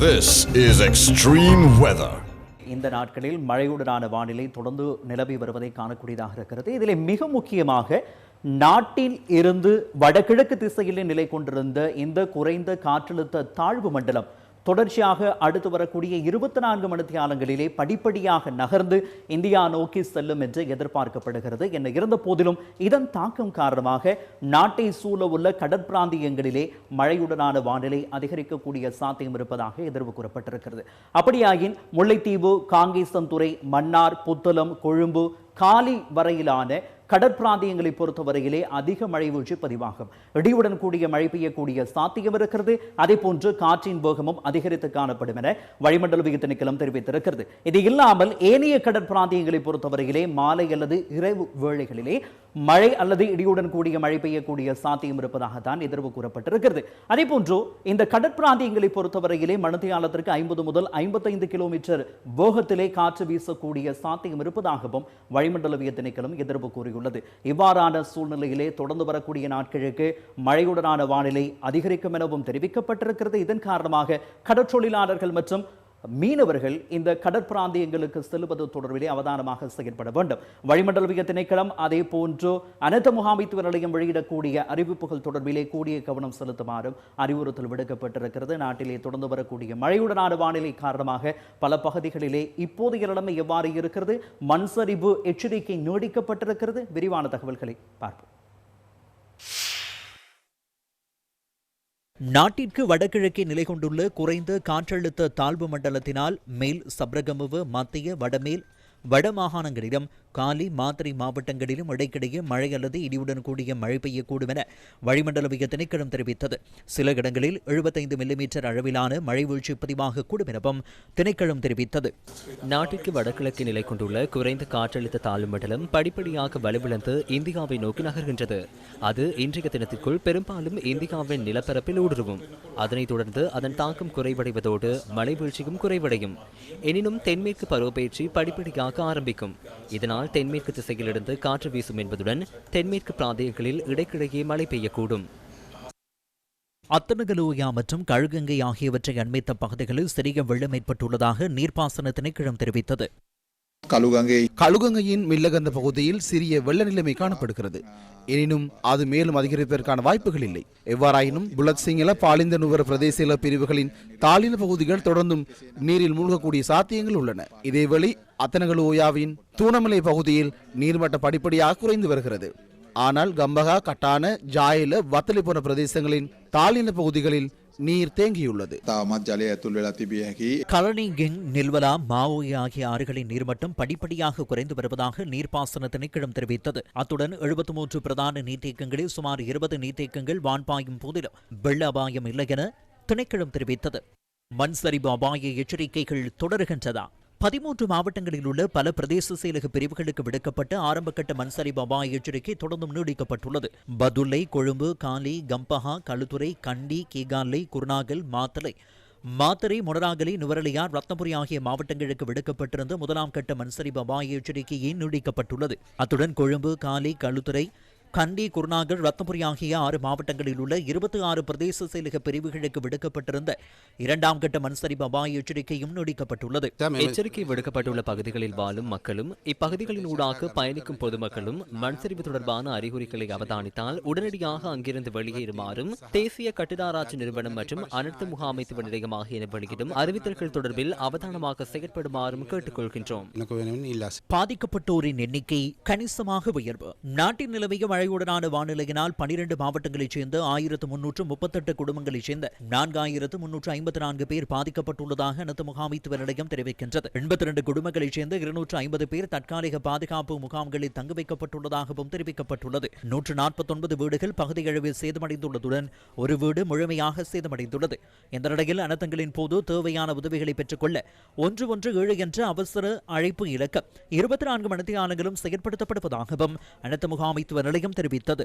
This is extreme weather. இந்த நாட்களில் மழையுடனான வானிலை தொடர்ந்து நிலவி வருவதை காணக்கூடியதாக இருக்கிறது. இதில் மிக முக்கியமாக நாட்டில் இருந்து வடகிழக்கு திசையில் நிலை கொண்டிருந்த இந்த குறைந்த காற்றழுத்த தாழ்வு மண்டலம் தொடர்ச்சியாக அடுத்து வரக்கூடிய 24 மணித்தியாலங்களிலே படிப்படியாக நகர்ந்து இந்தியா நோக்கி செல்லும் என்று எதிர்பார்க்கப்படுகிறது. என்ன இருந்த போதிலும் இதன் தாக்கம் காரணமாக நாட்டை சூழ உள்ள கடற்பிராந்தியங்களிலே மழையுடனான வானிலை அதிகரிக்கக்கூடிய சாத்தியம் இருப்பதாக எதிர்வு கூறப்பட்டிருக்கிறது. அப்படியாயின் முல்லைத்தீவு, காங்கேசன்துறை, மன்னார், புத்தளம், கொழும்பு, காலி வரையிலான கடற்பிராந்தியங்களை பொறுத்தவரையிலே அதிக மழை வீழ்ச்சி பதிவாகும். இடியுடன் கூடிய மழை பெய்யக்கூடிய சாத்தியம் இருக்கிறது. அதே போன்று காற்றின் வேகமும் அதிகரித்து காணப்படும் என வளிமண்டலவியல் திணைக்களம் தெரிவித்திருக்கிறது. இது இல்லாமல் ஏனைய கடற்பிராந்தியங்களை பொறுத்தவரையிலே மாலை அல்லது இரவு வேளைகளிலே மழை அல்லது இடியுடன் கூடிய மழை பெய்யக்கூடிய சாத்தியம் இருப்பதாகத்தான் எதிர்வு கூறப்பட்டிருக்கிறது. அதே போன்று இந்த கடற்பிராந்தியங்களை பொறுத்தவரையிலே மணித்தியாலத்திற்கு 50 முதல் 55 கிலோமீட்டர் வேகத்திலே காற்று வீசக்கூடிய சாத்தியம் இருப்பதாகவும் வளிமண்டலவியல் திணைக்களம் எதிர்வு கூறியுள்ளது. இவ்வாறான சூழ்நிலையிலே தொடர்ந்து வரக்கூடிய நாட்களுக்கு மழையுடனான வானிலை அதிகரிக்கும் எனவும் தெரிவிக்கப்பட்டிருக்கிறது. இதன் காரணமாக கடற்றொழிலாளர்கள் மற்றும் மீனவர்கள் இந்த கடற்பிராந்தியங்களுக்கு செல்வது தொடர்பிலே அவதானமாக செயல்பட வேண்டும். வளிமண்டலவியல் திணைக்களம் அதே போன்று அனர்த்த முகாமைத்துவ நிலையம் வெளியிடக்கூடிய அறிவிப்புகள் தொடர்பிலே கூடிய கவனம் செலுத்துமாறும் அறிவுறுத்தல் விடுக்கப்பட்டிருக்கிறது. நாட்டிலே தொடர்ந்து வரக்கூடிய மழையுடனான வானிலை காரணமாக பல பகுதிகளிலே இப்போதைய நிலைமை எவ்வாறு இருக்கிறது, மண் சரிவு எச்சரிக்கை நீடிக்கப்பட்டிருக்கிறது. விரிவான தகவல்களை பார்ப்போம். நாட்டிற்கு வடகிழக்கே நிலை கொண்டுள்ள குறைந்த காற்றழுத்த தாழ்வு மண்டலத்தினால் மேல் சப்ரகமுவ, மத்திய, வடமேல், வடமாகாணங்களிலும் காலி, மாத்தறை மாவட்டங்களிலும் இடைக்கிடையே மழை அல்லது இடியுடன் கூடிய மழை பெய்யக்கூடும் என வளிமண்டலவியல் திணைக்களம் தெரிவித்தது. சில இடங்களில் 75 மில்லிமீட்டர் அளவிலான மழை வீழ்ச்சி பதிவாகக்கூடும் எனவும் திணைக்களம் தெரிவித்தது. நாட்டிற்கு வடகிழக்கு நிலை கொண்டுள்ள குறைந்த காற்றழுத்த தாழ்வு மண்டலம் படிப்படியாக வலுவிழந்து இந்தியாவை நோக்கி நகர்கின்றது. அது இன்றைய தினத்திற்குள் பெரும்பாலும் இந்தியாவின் நிலப்பரப்பில் ஊடுருவும். அதனைத் தொடர்ந்து அதன் தாக்கம் குறைவடைவதோடு மழை வீழ்ச்சியும் குறைவடையும். எனினும் தென்மேற்கு பருவப்பெயர்ச்சி படிப்படியாக ஆரம்பிக்கும். இதனால் தென்மேற்கு திசையிலிருந்து காற்று வீசும் என்பதுடன் தென்மேற்கு பிராந்தியங்களில் இடைக்கிடையே மழை பெய்யக்கூடும். அத்தனகலோயா மற்றும் கழுகங்கை ஆகியவற்றை அண்மித்த பகுதிகளில் சிறிய வெள்ளம் ஏற்பட்டுள்ளதாக நீர்ப்பாசன திணைக்களம் தெரிவித்தது. கழுகங்கையின் மில்லகந்த பகுதியில் சிறிய வெள்ள நிலைமை காணப்படுகிறது. எனினும் அது மேலும் அதிகரிப்பதற்கான வாய்ப்புகள் இல்லை. எவ்வாறாயினும் புலத் சிங்கள, பாலிந்த நுவர பிரதேச பிரிவுகளின் தாளின பகுதிகள் தொடர்ந்தும் நீரில் மூழ்கக்கூடிய சாத்தியங்கள் உள்ளன. இதேவேளை அத்தனகலோயாவின் தூணமலை பகுதியில் நீர்மட்டம் படிப்படியாக குறைந்து வருகிறது. ஆனால் கம்பகா, கட்டான, ஜாயில, வத்தலி போன்ற பிரதேசங்களின் தாளின பகுதிகளில் நீர் தேங்கியுள்ளது. கலனி, கெங், நில்வலா, மாவோய் ஆகிய ஆறுகளின் நீர்மட்டம் படிப்படியாக குறைந்து வருவதாக நீர்ப்பாசன திணைக்களம் தெரிவித்தது. அத்துடன் 73 பிரதான நீர்த்தேக்கங்களில் சுமார் 20 நீர்த்தேக்கங்கள் வான்பாயும் போதிலும் வெள்ள அபாயம் இல்லை என திணைக்களம் தெரிவித்தது. மண் சரிவு அபாய எச்சரிக்கைகள் தொடருகின்றதா? 13 மாவட்டங்களில் உள்ள பல பிரதேச செயலக பிரிவுகளுக்கு விடுக்கப்பட்ட ஆரம்பகட்ட மண்சரிவு அபாய எச்சரிக்கை தொடர்ந்தும் நீடிக்கப்பட்டுள்ளது. பதுளை, கொழும்பு, காலி, கம்பஹா, களுத்துறை, கண்டி, கீகாலை, குருநாகல், மாத்தறை, மொனராகலை, நுவரலியார், ரத்னபுரி ஆகிய மாவட்டங்களுக்கு விடுக்கப்பட்டிருந்த முதலாம் கட்ட மண்சரிவு அபாய எச்சரிக்கையை நீடிக்கப்பட்டுள்ளது. அத்துடன் கொழும்பு, காலி, களுத்துறை, கண்டி, குருநாகல், ரத்னபுரி ஆகிய 6 மாவட்டங்களில் உள்ள 26 பிரதேச செயலக பிரிவுகளுக்கு விடுக்கப்பட்டிருந்த 2ஆம் கட்ட மண்சரிவு அபாய எச்சரிக்கையும் நீடிக்கப்பட்டுள்ளது. எச்சரிக்கை விடுக்கப்பட்டுள்ள பகுதிகளில் வாழும் மக்களும் இப்பகுதிகளின் ஊடாக பயணிக்கும் பொதுமக்களும் மண்சரிவு தொடர்பான அறிகுறிகளை அவதானித்தால் உடனடியாக அங்கிருந்து வெளியேறுமாறும் தேசிய கட்டிடாராட்சி நிறுவனம் மற்றும் அனர்த்த முகாமைத்துவ நிலையம் ஆகியன வெளியிடும் அறிவித்தல்கள் தொடர்பில் அவதானமாக செயற்படுமாறும் கேட்டுக்கொள்கின்றோம். பாதிக்கப்பட்டோரின் எண்ணிக்கை கணிசமாக உயர்வு. நாட்டின் நிலவிய மழையுடனான வானிலையினால் 12 மாவட்டங்களைச் சேர்ந்த 1338 குடும்பங்களைச் சேர்ந்த 4354 பேர் பாதிக்கப்பட்டுள்ளதாக அனர்த்த முகாமைத்துவ நிலையம் தெரிவிக்கின்றது. 82 குடும்பங்களைச் சேர்ந்த 250 பேர் தற்காலிக பாதுகாப்பு முகாம்களில் தங்க வைக்கப்பட்டுள்ளதாகவும் தெரிவிக்கப்பட்டுள்ளது. 149 வீடுகள் பகுதியளவில் சேதமடைந்துள்ளதுடன் ஒரு வீடு முழுமையாக சேதமடைந்துள்ளது. இந்த நிலையில் அனர்த்தங்களின் போது தேவையான உதவிகளை பெற்றுக்கொள்ள 117 என்ற அவசர அழைப்பு இலக்கம் 24 மணித்தியாலங்களும் செயற்படுத்தப்படுவதாகவும் அனர்த்த முகாமைத்துவ நிலையம் தெரிவித்தது.